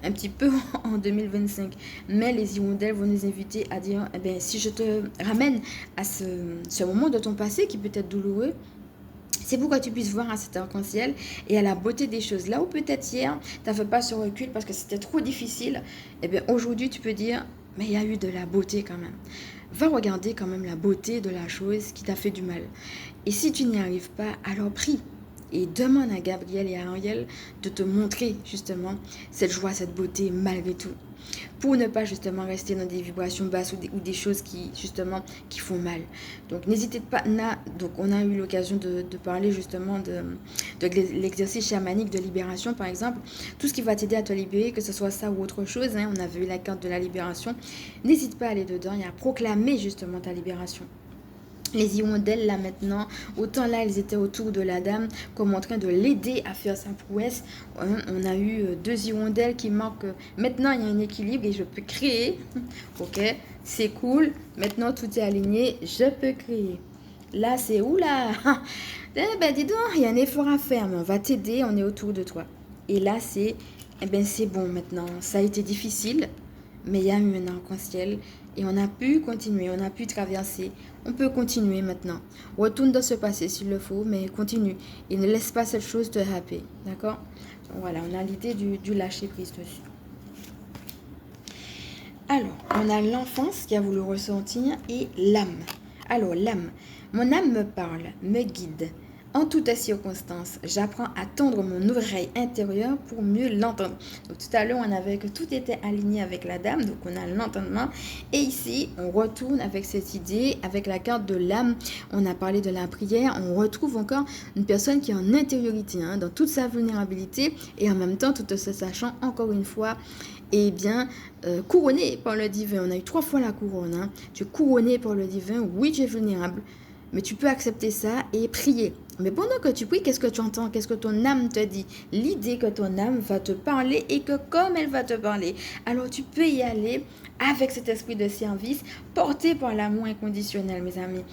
Speaker 1: un petit peu en 2025. Mais les hirondelles vont nous inviter à dire, eh bien, si je te ramène à ce moment de ton passé qui peut être douloureux, c'est pour que tu puisses voir à cet arc-en-ciel et à la beauté des choses. Là où peut-être hier, tu n'avais pas ce recul parce que c'était trop difficile, eh bien aujourd'hui tu peux dire, mais il y a eu de la beauté quand même. Va regarder quand même la beauté de la chose qui t'a fait du mal. Et si tu n'y arrives pas, alors prie. Et demande à Gabriel et à Ariel de te montrer justement cette joie, cette beauté malgré tout. Pour ne pas justement rester dans des vibrations basses ou des choses qui justement qui font mal. Donc n'hésitez pas. Donc on a eu l'occasion de parler justement de l'exercice chamanique de libération par exemple. Tout ce qui va t'aider à te libérer, que ce soit ça ou autre chose. On avait eu la carte de la libération. N'hésite pas à aller dedans et à proclamer justement ta libération. Les hirondelles, là maintenant, autant là, elles étaient autour de la dame comme en train de l'aider à faire sa prouesse. On a eu deux hirondelles qui marquent maintenant il y a un équilibre et je peux créer. Ok, c'est cool. Maintenant, tout est aligné. Je peux créer. Là, c'est où là? Eh ben, dis donc, il y a un effort à faire, mais on va t'aider, on est autour de toi. Et là, eh ben, c'est bon maintenant. Ça a été difficile, mais il y a eu un arc-en-ciel et on a pu continuer, on a pu traverser. On peut continuer maintenant. Retourne dans ce passé s'il le faut, mais continue. Et ne laisse pas cette chose te happer. D'accord? Voilà, on a l'idée du lâcher-prise dessus. Alors, on a l'enfance qui a voulu ressentir et l'âme. Alors, l'âme. Mon âme me parle, me guide. En toutes circonstances, j'apprends à tendre mon oreille intérieure pour mieux l'entendre. Donc tout à l'heure, on avait que tout était aligné avec la dame, donc on a l'entendement. Et ici, on retourne avec cette idée, avec la carte de l'âme. On a parlé de la prière, on retrouve encore une personne qui est en intériorité, dans toute sa vulnérabilité et en même temps, tout en se sachant encore une fois, eh bien, couronné par le divin. On a eu 3 fois la couronne. Tu es couronné par le divin, oui, tu es vulnérable. Mais tu peux accepter ça et prier. Mais pendant que tu pries, qu'est-ce que tu entends? Qu'est-ce que ton âme te dit? L'idée que ton âme va te parler et que comme elle va te parler, alors tu peux y aller avec cet esprit de service porté par l'amour inconditionnel, mes amis.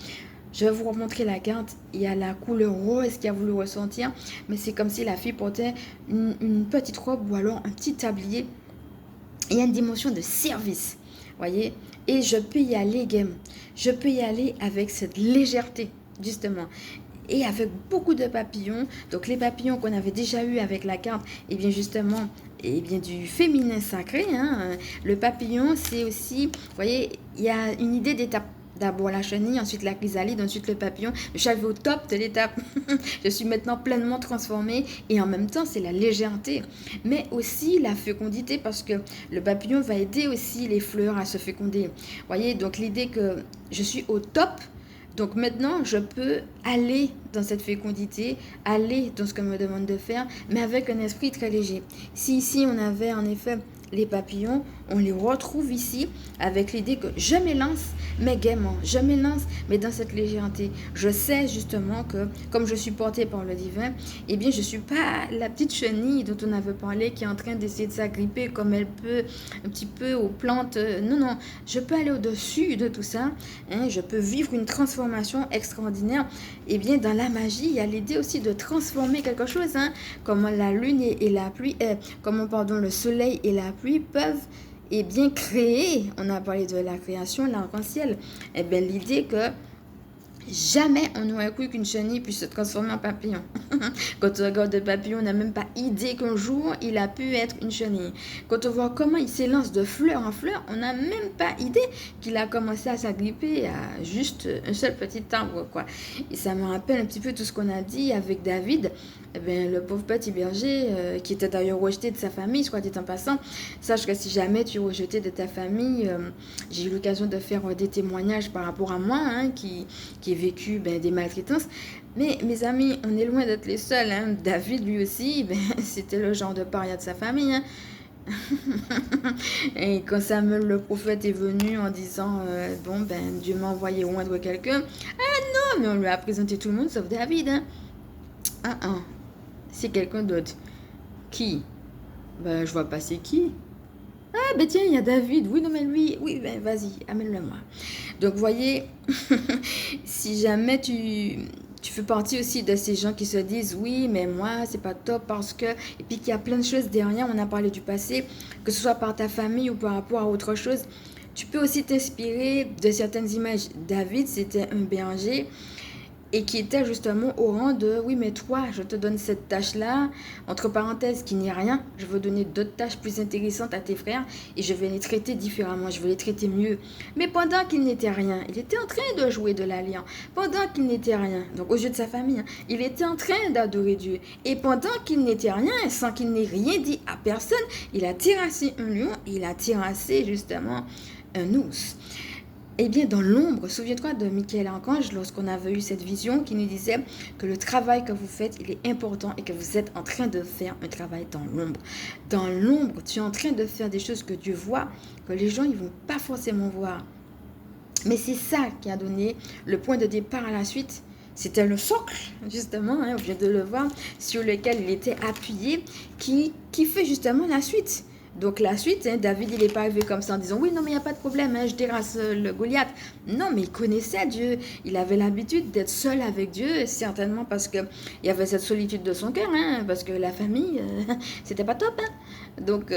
Speaker 1: Je vais vous remontrer la carte. Il y a la couleur rose qui a voulu ressentir, mais c'est comme si la fille portait une petite robe ou alors un petit tablier. Il y a une dimension de service, voyez. Et je peux y aller, game. Je peux y aller avec cette légèreté, justement. Et avec beaucoup de papillons. Donc les papillons qu'on avait déjà eu avec la carte, et bien justement, et bien du féminin sacré. Le papillon, c'est aussi, vous voyez, il y a une idée d'étape. D'abord la chenille, ensuite la chrysalide, ensuite le papillon. Je suis arrivée au top de l'étape. Je suis maintenant pleinement transformée et en même temps, c'est la légèreté. Mais aussi la fécondité parce que le papillon va aider aussi les fleurs à se féconder. Vous voyez, donc l'idée que je suis au top. Donc maintenant, je peux aller dans cette fécondité, aller dans ce qu'on me demande de faire, mais avec un esprit très léger. Si ici, on avait en effet les papillons, on les retrouve ici avec l'idée que je m'élance, mais gaiement, je m'élance, mais dans cette légèreté. Je sais justement que, comme je suis portée par le divin, eh bien, je ne suis pas la petite chenille dont on avait parlé qui est en train d'essayer de s'agripper comme elle peut, un petit peu aux plantes. Non, non, je peux aller au-dessus de tout ça. Hein, je peux vivre une transformation extraordinaire. Eh bien, dans la magie, il y a l'idée aussi de transformer quelque chose, hein, comme la lune et la pluie, comment, pardon, le soleil et la pluie peuvent bien créer, on a parlé de la création, l'arc-en-ciel, et bien l'idée que jamais on n'aurait cru qu'une chenille puisse se transformer en papillon. Quand on regarde le papillon, on n'a même pas idée qu'un jour il a pu être une chenille. Quand on voit comment il s'élance de fleur en fleur, on n'a même pas idée qu'il a commencé à s'agripper à juste un seul petit arbre, quoi. Et ça me rappelle un petit peu tout ce qu'on a dit avec David. Eh bien, le pauvre petit berger, qui était d'ailleurs rejeté de sa famille, soit dit en passant. Sache que si jamais tu es rejeté de ta famille, j'ai eu l'occasion de faire des témoignages par rapport à moi, hein, qui ai vécu des maltraitances. Mais mes amis, on est loin d'être les seuls. Hein. David, lui aussi, c'était le genre de paria de sa famille. Hein. Et quand Samuel le prophète est venu en disant Dieu m'a envoyé oindre quelqu'un. Ah non, mais on lui a présenté tout le monde sauf David. Hein. C'est quelqu'un d'autre. Qui? Je vois pas c'est qui. Ah tiens, il y a David. Oui, non mais lui, oui, vas-y, amène-le-moi. Donc, vous voyez, si jamais tu fais partie aussi de ces gens qui se disent oui, mais moi, c'est pas top parce que. Et puis qu'il y a plein de choses derrière, on a parlé du passé, que ce soit par ta famille ou par rapport à autre chose. Tu peux aussi t'inspirer de certaines images. David, c'était un berger et qui était justement au rang de oui, mais toi, je te donne cette tâche-là, entre parenthèses, qui n'est rien. Je veux donner d'autres tâches plus intéressantes à tes frères et je vais les traiter différemment, je vais les traiter mieux. Mais pendant qu'il n'était rien, il était en train de jouer de l'alliance. Pendant qu'il n'était rien, donc aux yeux de sa famille, hein, il était en train d'adorer Dieu. Et pendant qu'il n'était rien, sans qu'il n'ait rien dit à personne, il a terrassé un lion, il a terrassé justement un ours. Eh bien, dans l'ombre, souviens-toi de Michael Archange lorsqu'on avait eu cette vision qui nous disait que le travail que vous faites, il est important et que vous êtes en train de faire un travail dans l'ombre. Dans l'ombre, tu es en train de faire des choses que Dieu voit, que les gens ne vont pas forcément voir. Mais c'est ça qui a donné le point de départ à la suite. C'était le socle, justement, hein, on vient de le voir, sur lequel il était appuyé, qui fait justement la suite. Donc la suite, hein, David, il n'est pas arrivé comme ça en disant « Oui, non, mais il n'y a pas de problème, hein, je terrasse le Goliath. » Non, mais il connaissait Dieu. Il avait l'habitude d'être seul avec Dieu, certainement parce qu'il y avait cette solitude de son cœur, hein, parce que la famille, c'était pas top. Hein. Donc,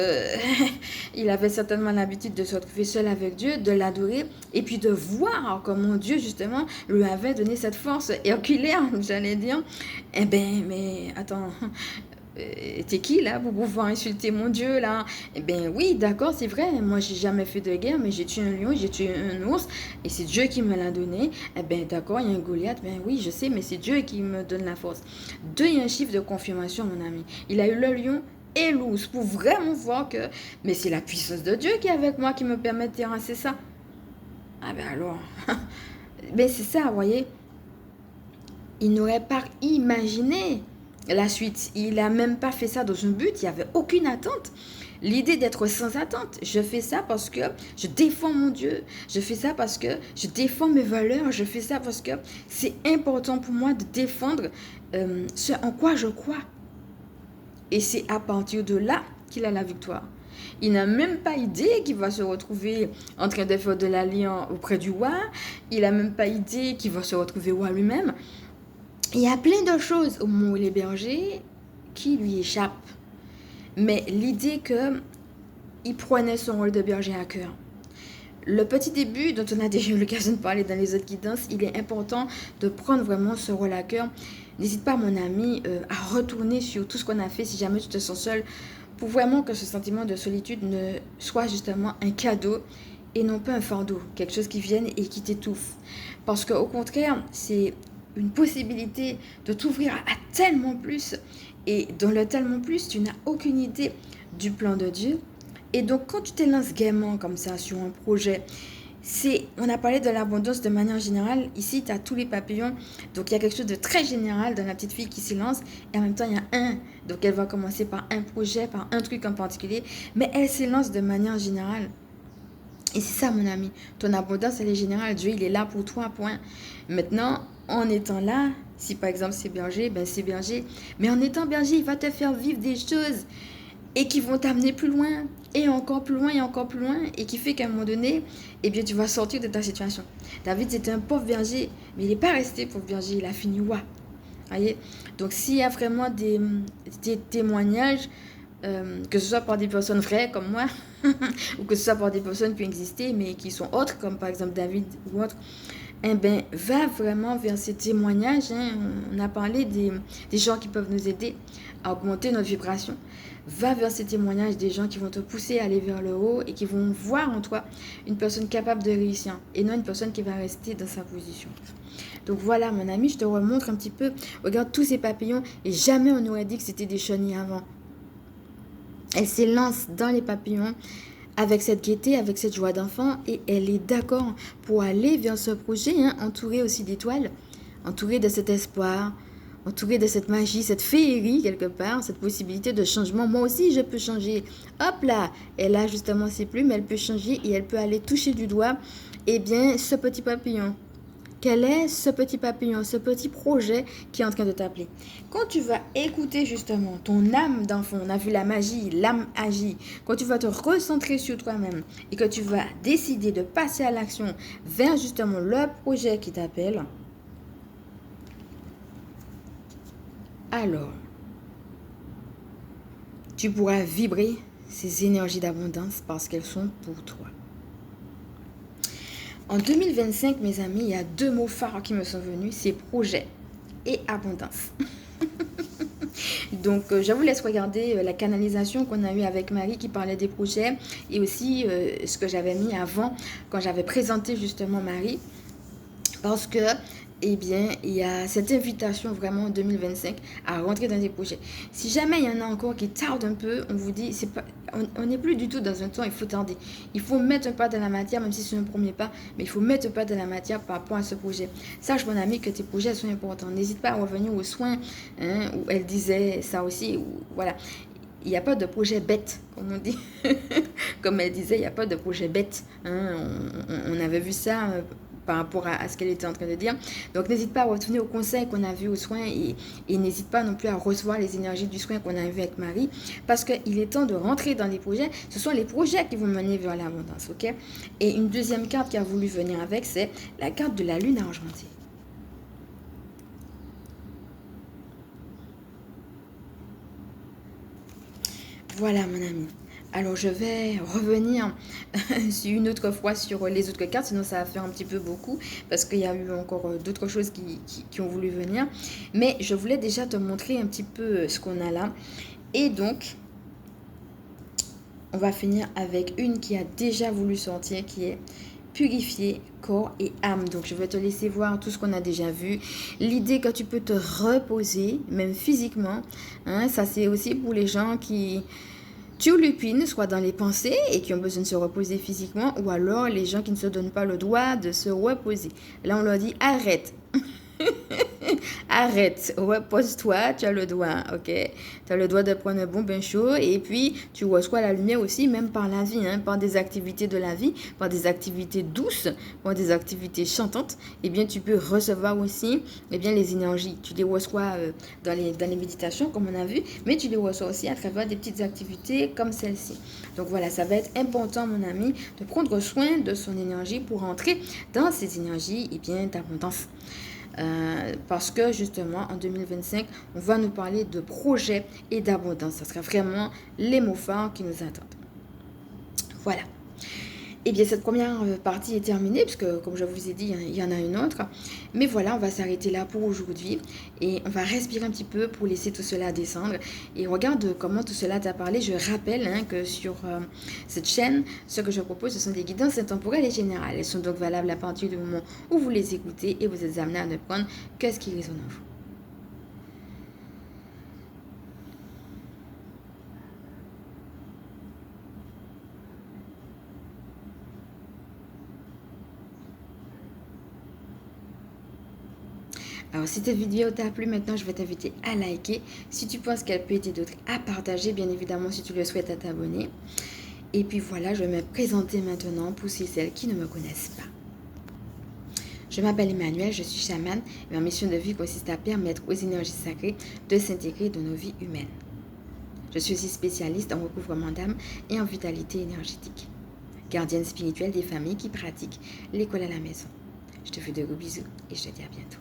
Speaker 1: il avait certainement l'habitude de se retrouver seul avec Dieu, de l'adorer, et puis de voir comment Dieu, justement, lui avait donné cette force herculéenne, j'allais dire. Eh bien, mais attends... T'es qui là pour pouvoir insulter mon Dieu là? Eh bien oui, d'accord, c'est vrai, moi j'ai jamais fait de guerre, mais j'ai tué un lion, j'ai tué un ours, et c'est Dieu qui me l'a donné. Eh bien d'accord, il y a un Goliath, ben oui, je sais, mais c'est Dieu qui me donne la force. 2, il y a un chiffre de confirmation, mon ami. Il a eu le lion et l'ours pour vraiment voir que, mais c'est la puissance de Dieu qui est avec moi qui me permet de terrasser ça. Ah ben alors, ben c'est ça, vous voyez, il n'aurait pas imaginé la suite. Il n'a même pas fait ça dans un but, il n'y avait aucune attente. L'idée d'être sans attente, je fais ça parce que je défends mon Dieu, je fais ça parce que je défends mes valeurs, je fais ça parce que c'est important pour moi de défendre ce en quoi je crois. Et c'est à partir de là qu'il a la victoire. Il n'a même pas idée qu'il va se retrouver en train de faire de l'alliance auprès du roi, il n'a même pas idée qu'il va se retrouver roi lui-même. Il y a plein de choses au moment où il est berger qui lui échappent. Mais l'idée qu'il prenait son rôle de berger à cœur. Le petit début dont on a déjà eu l'occasion de parler dans les autres guidances, il est important de prendre vraiment ce rôle à cœur. N'hésite pas, mon ami, à retourner sur tout ce qu'on a fait si jamais tu te sens seul, pour vraiment que ce sentiment de solitude ne soit justement un cadeau et non pas un fardeau, quelque chose qui vienne et qui t'étouffe. Parce qu'au contraire, c'est une possibilité de t'ouvrir à tellement plus. Et dans le tellement plus, tu n'as aucune idée du plan de Dieu. Et donc, quand tu te lances gaiement comme ça sur un projet, on a parlé de l'abondance de manière générale. Ici, tu as tous les papillons. Donc, il y a quelque chose de très général dans la petite fille qui s'élance. Et en même temps, il y a un. Donc, elle va commencer par un projet, par un truc en particulier. Mais elle s'élance de manière générale. Et c'est ça, mon ami. Ton abondance, elle est générale. Dieu, il est là pour toi, point. Maintenant, en étant là, si par exemple c'est berger, ben c'est berger. Mais en étant berger, il va te faire vivre des choses et qui vont t'amener plus loin, et encore plus loin, et encore plus loin, et qui fait qu'à un moment donné, eh bien, tu vas sortir de ta situation. David, c'était un pauvre berger, mais il n'est pas resté pauvre berger, il a fini roi. Voyez. Donc, s'il y a vraiment des témoignages, que ce soit par des personnes vraies comme moi, ou que ce soit par des personnes qui ont existé, mais qui sont autres, comme par exemple David ou autre, eh ben, va vraiment vers ces témoignages. Hein. On a parlé des gens qui peuvent nous aider à augmenter notre vibration. Va vers ces témoignages des gens qui vont te pousser à aller vers le haut et qui vont voir en toi une personne capable de réussir et non une personne qui va rester dans sa position. Donc voilà, mon ami, je te remontre un petit peu. Regarde tous ces papillons et jamais on aurait dit que c'était des chenilles avant. Elle s'élance dans les papillons avec cette gaieté, avec cette joie d'enfant, et elle est d'accord pour aller vers ce projet, hein, entourée aussi d'étoiles, entourée de cet espoir, entourée de cette magie, cette féerie quelque part, cette possibilité de changement. Moi aussi, je peux changer. Hop là, elle a justement ses plumes, elle peut changer et elle peut aller toucher du doigt, eh bien, ce petit papillon. Quel est ce petit papillon, ce petit projet qui est en train de t'appeler? Quand tu vas écouter justement ton âme d'enfant, on a vu la magie, l'âme agit, quand tu vas te recentrer sur toi-même et que tu vas décider de passer à l'action vers justement le projet qui t'appelle, alors tu pourras vibrer ces énergies d'abondance parce qu'elles sont pour toi. En 2025, mes amis, il y a 2 mots phares qui me sont venus, c'est projet et abondance. Donc, je vous laisse regarder la canalisation qu'on a eue avec Marie qui parlait des projets et aussi ce que j'avais mis avant quand j'avais présenté justement Marie. Parce que, eh bien, il y a cette invitation vraiment en 2025 à rentrer dans des projets. Si jamais il y en a encore qui tardent un peu, on vous dit, on n'est plus du tout dans un temps, il faut tarder. Il faut mettre un pas dans la matière, même si c'est un premier pas, mais il faut mettre un pas dans la matière par rapport à ce projet. Sache, mon ami, que tes projets sont importants. N'hésite pas à revenir aux soins, hein, où elle disait ça aussi, voilà. Il n'y a pas de projet bête, comme on dit. Comme elle disait, il n'y a pas de projet bête. Hein. On avait vu ça par rapport à ce qu'elle était en train de dire. Donc, n'hésite pas à retourner au conseil qu'on a vu aux soins et n'hésite pas non plus à recevoir les énergies du soin qu'on a vu avec Marie parce qu'il est temps de rentrer dans les projets. Ce sont les projets qui vont mener vers l'abondance, ok? Et une deuxième carte qui a voulu venir avec, c'est la carte de la lune argentée. Voilà, mon ami. Alors, je vais revenir une autre fois sur les autres cartes, sinon ça va faire un petit peu beaucoup, parce qu'il y a eu encore d'autres choses qui ont voulu venir. Mais je voulais déjà te montrer un petit peu ce qu'on a là. Et donc, on va finir avec une qui a déjà voulu sortir, qui est purifier corps et âme. Donc, je vais te laisser voir tout ce qu'on a déjà vu. L'idée que tu peux te reposer, même physiquement, hein, ça c'est aussi pour les gens qui turlupinent, soit dans les pensées et qui ont besoin de se reposer physiquement, ou alors les gens qui ne se donnent pas le droit de se reposer. Là, on leur dit arrête. Arrête, repose-toi, tu as le droit, ok? Tu as le droit de prendre un bon bain chaud et puis tu reçois la lumière aussi, même par la vie, hein, par des activités de la vie, par des activités douces, par des activités chantantes. Eh bien, tu peux recevoir aussi les énergies. Tu les reçois dans les méditations, comme on a vu, mais tu les reçois aussi à travers des petites activités comme celle-ci. Donc voilà, ça va être important, mon ami, de prendre soin de son énergie pour entrer dans ces énergies d'abondance. Parce que justement en 2025 on va nous parler de projets et d'abondance. Ça sera vraiment les mots phares qui nous attendent. Voilà. Et bien cette première partie est terminée, puisque comme je vous ai dit, il y en a une autre. Mais voilà, on va s'arrêter là pour aujourd'hui. Et on va respirer un petit peu pour laisser tout cela descendre. Et regarde comment tout cela t'a parlé. Je rappelle que sur cette chaîne, ce que je propose, ce sont des guidances intemporelles et générales. Elles sont donc valables à partir du moment où vous les écoutez et vous êtes amené à ne prendre que ce qui résonne en vous. Alors, si cette vidéo t'a plu, maintenant, je vais t'inviter à liker. Si tu penses qu'elle peut aider d'autres, à partager. Bien évidemment, si tu le souhaites, à t'abonner. Et puis voilà, je vais me présenter maintenant pour ceux et celles qui ne me connaissent pas. Je m'appelle Emmanuel, je suis chamane. Ma mission de vie consiste à permettre aux énergies sacrées de s'intégrer dans nos vies humaines. Je suis aussi spécialiste en recouvrement d'âme et en vitalité énergétique. Gardienne spirituelle des familles qui pratiquent l'école à la maison. Je te fais de gros bisous et je te dis à bientôt.